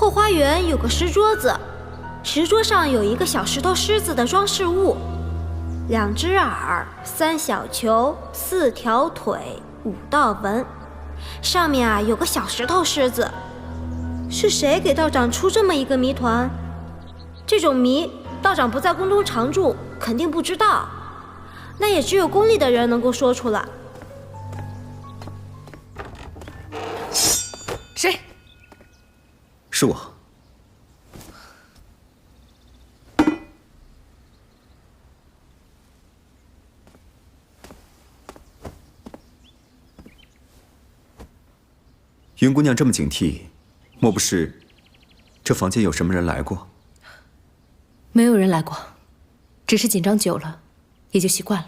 后花园有个石桌子，石桌上有一个小石头狮子的装饰物，2只耳，3小球，4条腿，5道纹，上面有个小石头狮子。是谁给道长出这么一个谜团？这种谜，道长不在宫中常住，肯定不知道。那也只有宫里的人能够说出来。谁？是我。云姑娘这么警惕，莫不是这房间有什么人来过？没有人来过，只是紧张久了，也就习惯了。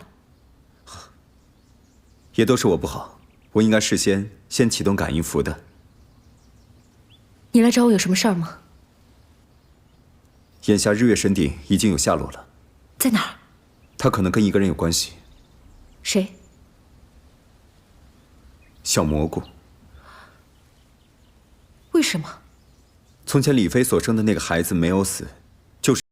也都是我不好，我应该事先启动感应符的。你来找我有什么事儿吗？眼下日月神鼎已经有下落了，在哪儿？他可能跟一个人有关系。谁？小蘑菇。为什么？从前李妃所生的那个孩子没有死，就是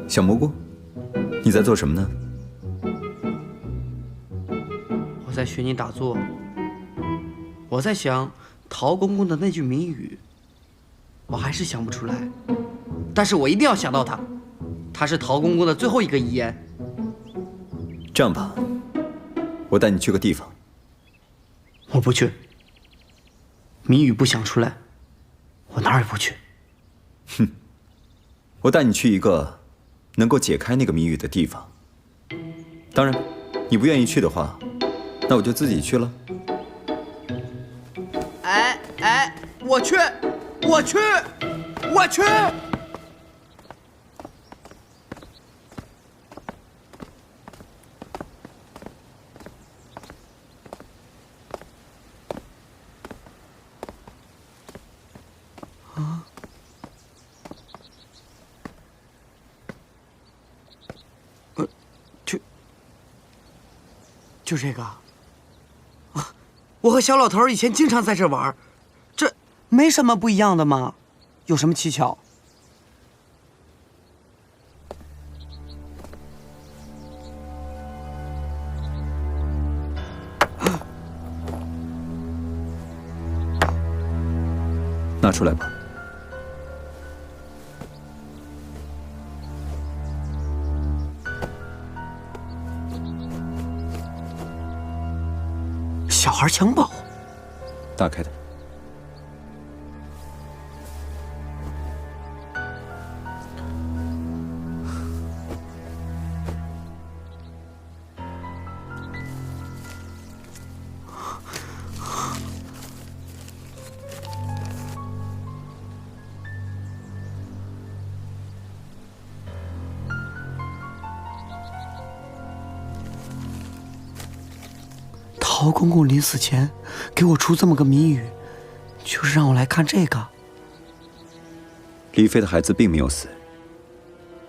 小蘑菇，你在做什么呢？我在学你打坐。我在想陶公公的那句谜语，我还是想不出来，但是我一定要想到它。它是陶公公的最后一个遗言。这样吧，我带你去个地方。我不去。谜语不想出来，我哪儿也不去。哼，我带你去一个能够解开那个谜语的地方。当然，你不愿意去的话，那我就自己去了。哎，我去，我去，我去！啊？就这个啊！我和小老头以前经常在这玩，这没什么不一样的嘛，有什么蹊跷？拿出来吧。小孩襁褓，打开的。陶公公临死前给我出这么个谜语，就是让我来看这个。李妃的孩子并没有死，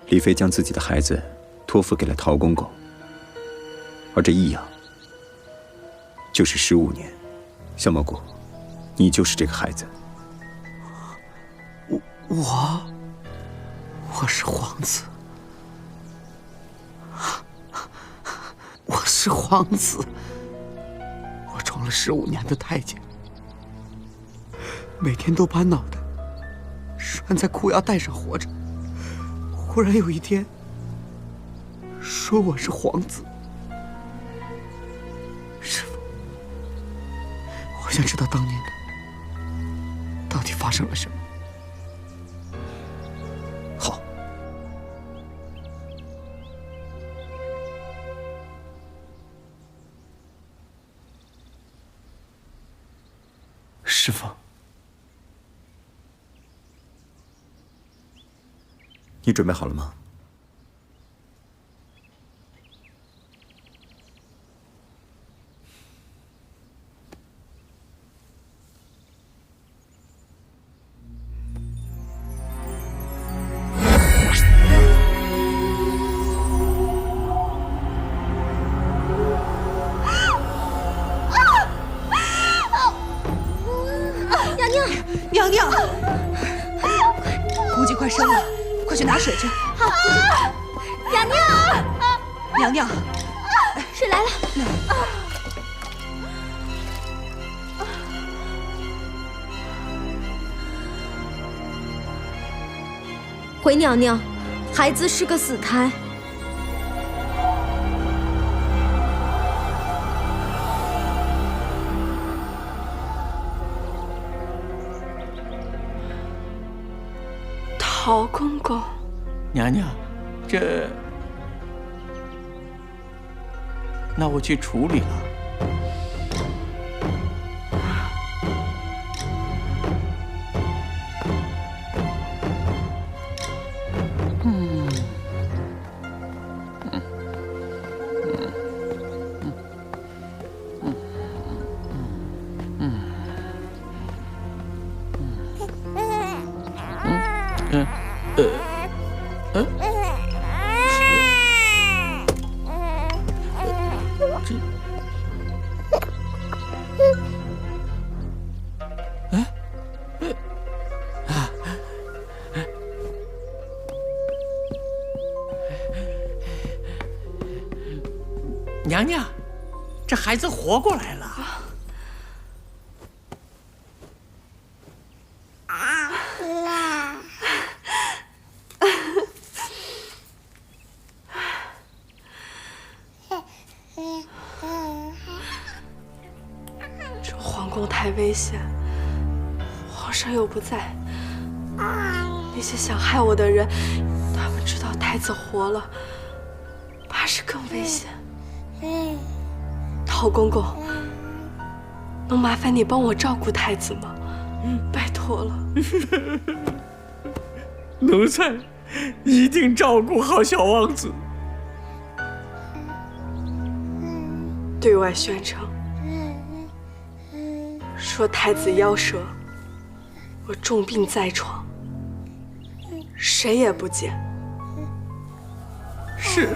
李妃将自己的孩子托付给了陶公公，而这异样就是15年。小蘑菇，你就是这个孩子。我是皇子，我是皇子，我装了15年的太监，每天都把脑袋拴在裤腰带上活着。忽然有一天，说我是皇子。师父，我想知道当年到底发生了什么。好，师父，你准备好了吗？娘娘，估计快生了，快去拿水去。好，娘娘，娘娘，水来了。回娘娘，孩子是个死胎。陶公公，娘娘，那我去处理了。娘娘，这孩子活过来了。这皇宫太危险，皇上又不在，那些想害我的人，他们知道太子活了，怕是更危险。陶公公，能麻烦你帮我照顾太子吗？拜托了。奴才一定照顾好小王子。对外宣称，说太子夭折，我重病在床，谁也不见。是。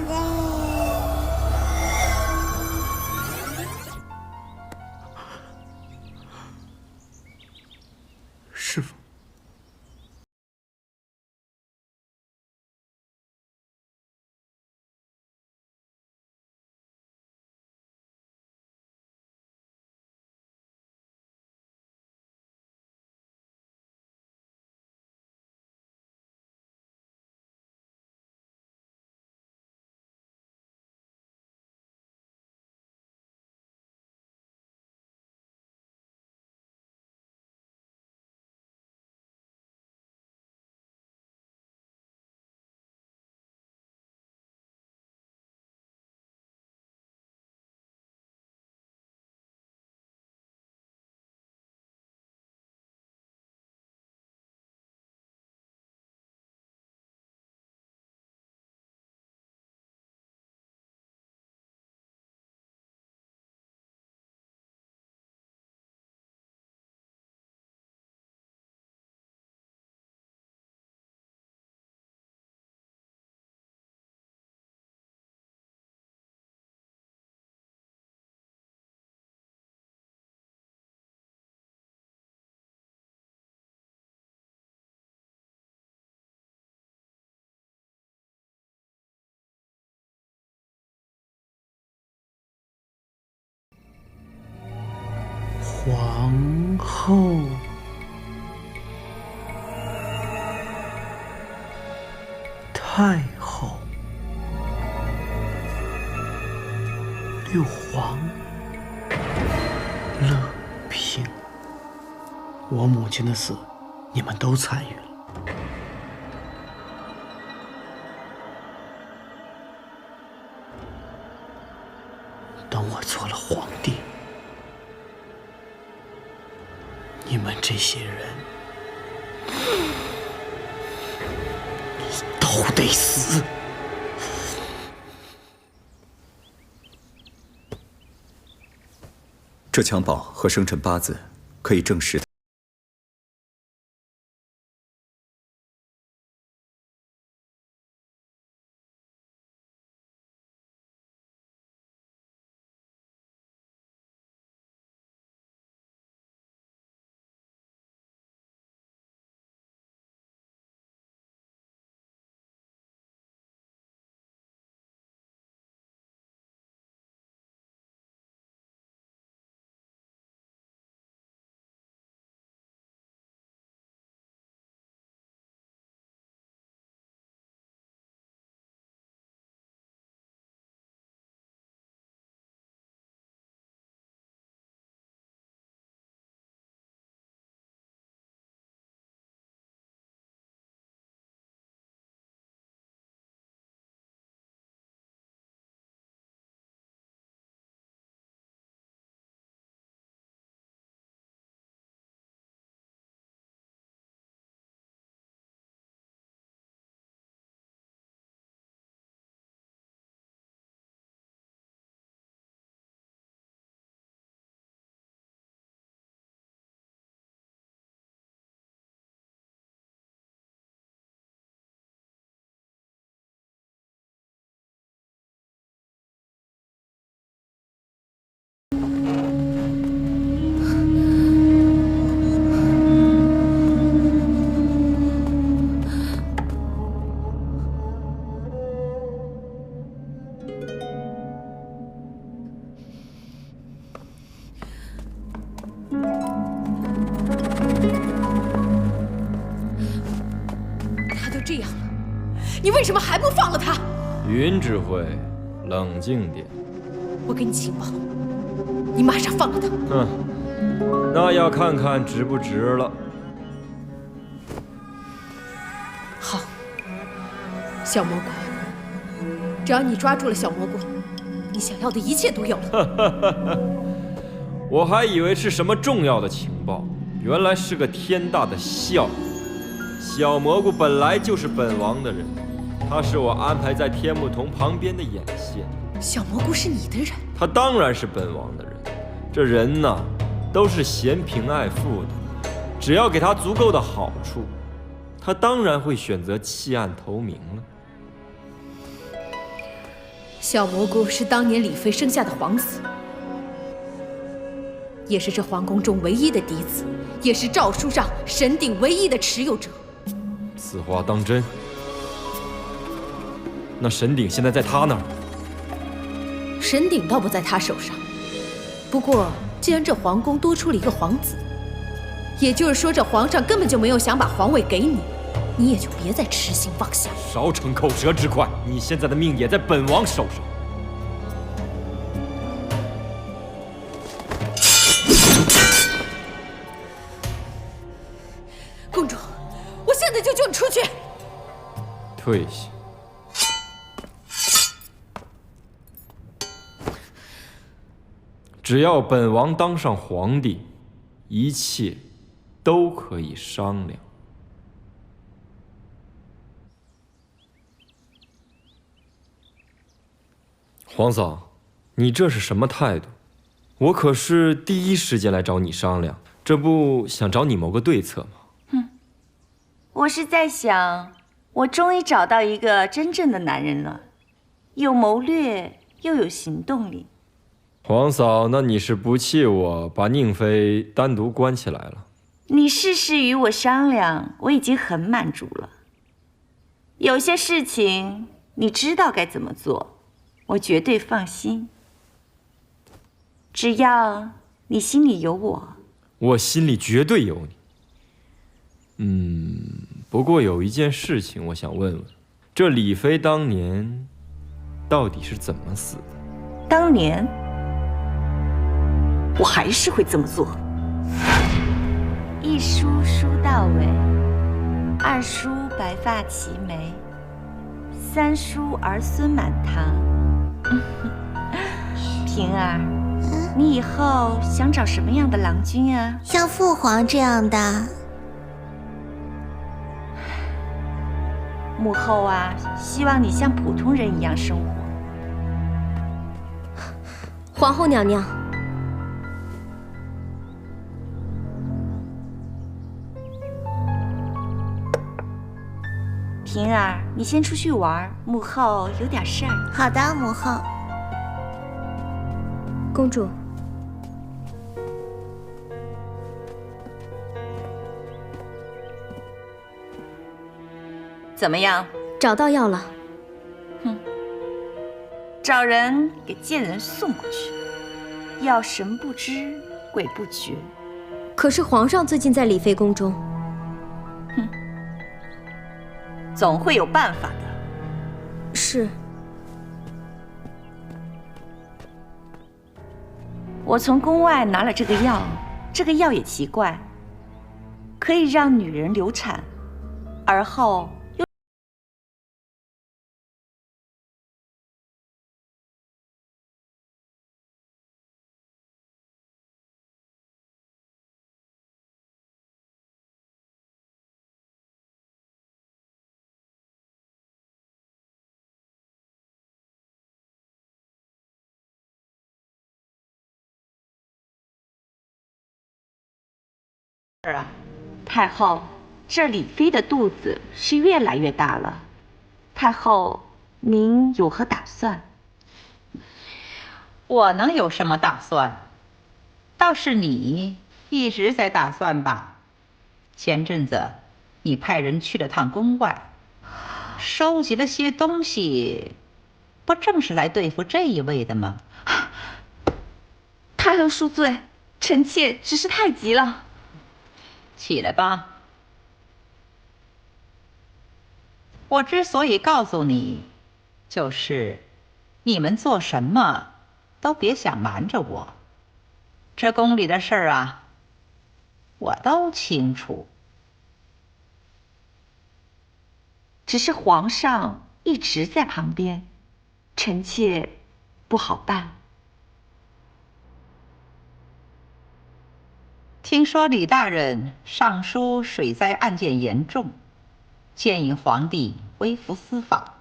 师父。皇后。太后，六皇，乐平，我母亲的死，你们都参与了。等我做了皇帝，你们这些人都得死！这襁褓和生辰八字可以证实。这样了，你为什么还不放了他？云指挥，冷静点。我给你情报，你马上放了他。那要看看值不值了。好，小蘑菇，只要你抓住了小蘑菇，你想要的一切都有了。我还以为是什么重要的情报，原来是个天大的笑话。小蘑菇本来就是本王的人，他是我安排在天目瞳旁边的眼线。小蘑菇是你的人，他当然是本王的人。这人呐，都是嫌贫爱富的，只要给他足够的好处，他当然会选择弃暗投明了。小蘑菇是当年李妃生下的皇子，也是这皇宫中唯一的嫡子，也是诏书上神鼎唯一的持有者。此话当真？那神鼎现在在他那儿？神鼎倒不在他手上，不过既然这皇宫多出了一个皇子，也就是说这皇上根本就没有想把皇位给你，你也就别再痴心妄想。少逞口舌之快！你现在的命也在本王手上。公主，我现在就救你出去。退下。只要本王当上皇帝，一切都可以商量。皇嫂，你这是什么态度？我可是第一时间来找你商量，这不想找你谋个对策吗？我是在想，我终于找到一个真正的男人了，有谋略又有行动力。皇嫂，那你是不弃我，把宁妃单独关起来了？你事事与我商量，我已经很满足了。有些事情你知道该怎么做，我绝对放心。只要你心里有我，我心里绝对有你。不过有一件事情我想问问，这李妃当年到底是怎么死的？当年，我还是会这么做。一梳梳到尾，二梳白发齐眉，三梳儿孙满堂。平儿，你以后想找什么样的郎君啊？像父皇这样的。母后啊，希望你像普通人一样生活。皇后娘娘，平儿，你先出去玩，母后有点事儿。好的，母后。公主，怎么样？找到药了。找人给贱人送过去，要神不知鬼不觉。可是皇上最近在李妃宫中。总会有办法的。是。我从宫外拿了这个药，这个药也奇怪，可以让女人流产，而后又啊，太后，这李妃的肚子是越来越大了。太后，您有何打算？我能有什么打算？倒是你一直在打算吧。前阵子你派人去了趟宫外，收集了些东西，不正是来对付这一位的吗？太后恕罪，臣妾只是太急了。起来吧。我之所以告诉你，就是你们做什么都别想瞒着我。这宫里的事儿啊，我都清楚。只是皇上一直在旁边，臣妾不好办。听说李大人上书水灾案件严重，建议皇帝微服私访，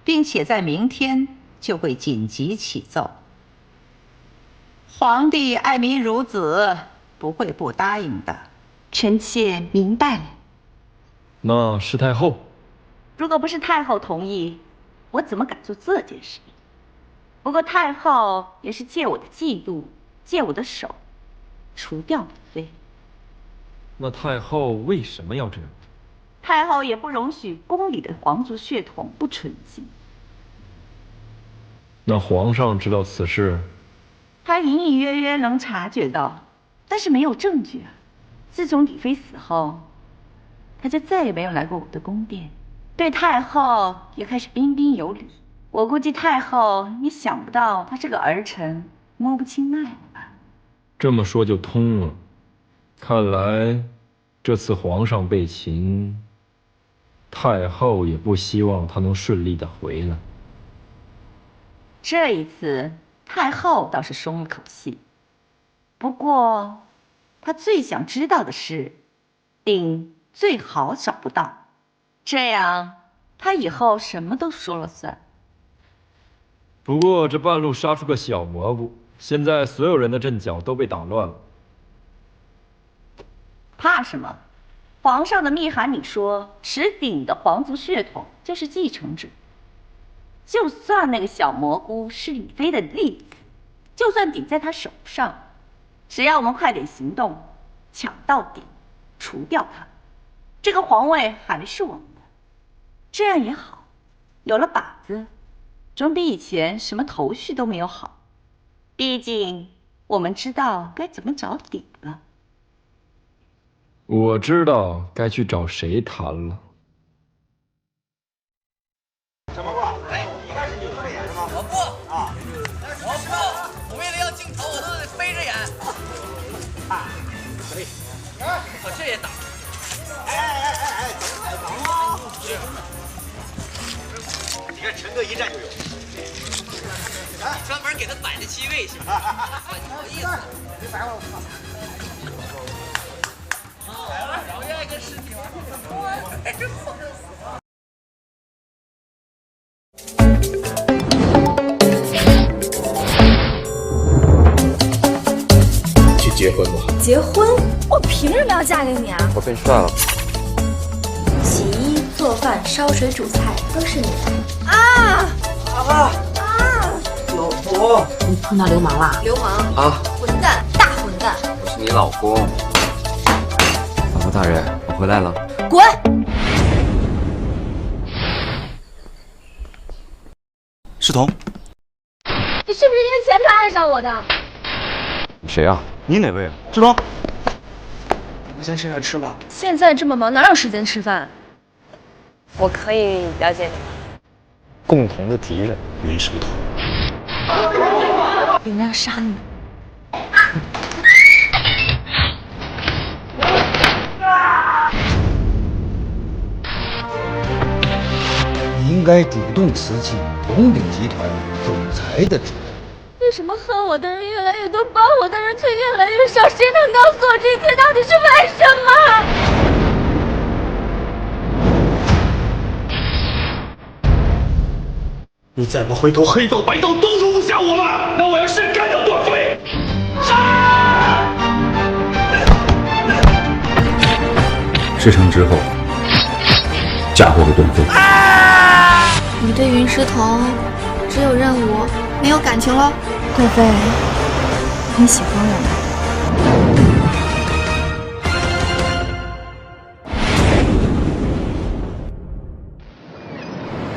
并且在明天就会紧急启奏。皇帝爱民如子，不会不答应的。臣妾明白了。那是太后。如果不是太后同意，我怎么敢做这件事？不过太后也是借我的嫉妒，借我的手，除掉李妃。那太后为什么要这样？太后也不容许宫里的皇族血统不纯净。那皇上知道此事？他隐隐约约能察觉到，但是没有证据啊。自从李妃死后，他就再也没有来过我的宫殿，对太后也开始彬彬有礼。我估计太后也想不到他这个儿臣摸不清脉了吧。这么说就通了。看来这次皇上被擒，太后也不希望他能顺利的回来。这一次太后倒是松了口气，不过她最想知道的是鼎最好找不到，这样她以后什么都说了算。不过这半路杀出个小蘑菇，现在所有人的阵脚都被打乱了。怕什么？皇上的密函里说，持鼎的皇族血统就是继承者。就算那个小蘑菇是李妃的例子，就算鼎在他手上，只要我们快点行动，抢到鼎，除掉他，这个皇位还是我们的。这样也好，有了靶子，总比以前什么头绪都没有好。毕竟我们知道该怎么找鼎了。我知道该去找谁谈了。小蘑菇，哎，你开始你会演是吗？我不啊，我不，我为了要镜头，我都得背着演。啊，可以。我这也打。哎，等啊！你看陈哥一站就有。专门给他摆的机位行吗？不好意思，你摆我。我愿意跟尸体去结婚吧。结婚？我凭什么要嫁给你啊？我被你帅了。洗衣、做饭、烧水、煮菜都是你的。啊！老婆，你碰到流氓了？流氓啊！混蛋，大混蛋！我是你老公。老婆大人，我回来了。滚！世彤，你是不是因为钱才爱上我的？你谁啊？你哪位啊？世彤，我们先吃点吃吧。现在这么忙，哪有时间吃饭？我可以了解你吗？共同的敌人云石头。有人要杀你。你应该主动辞去红鼎集团总裁的职位。为什么恨我的人越来越多，帮我的人却越来越少？谁能告诉我这些到底是为什么？你再不回头，黑道白道都容不下我们。那我要是干掉段飞，杀！事成之后，嫁祸给段飞。你对云石童只有任务，没有感情喽？段飞，你喜欢我吗？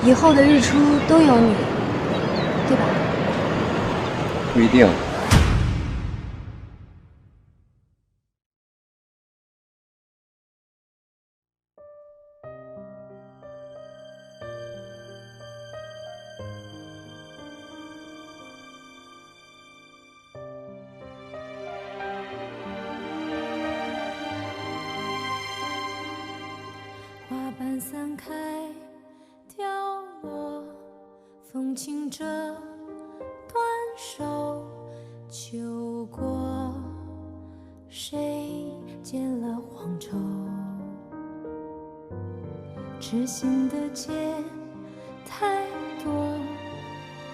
以后的日出都有你，对吧？不一定。花瓣散开，掉落，风轻着断手，秋过，谁剪了黄绸？痴心的结太多，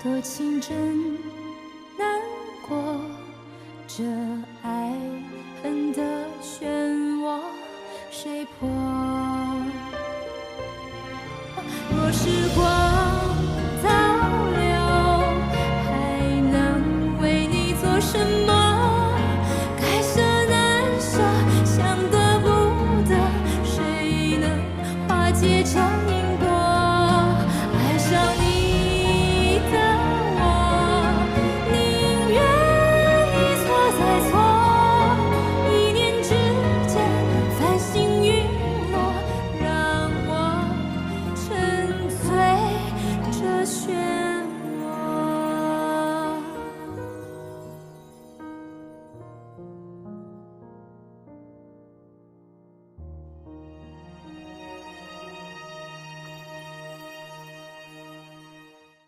多情真难过，这爱恨的漩涡，谁破？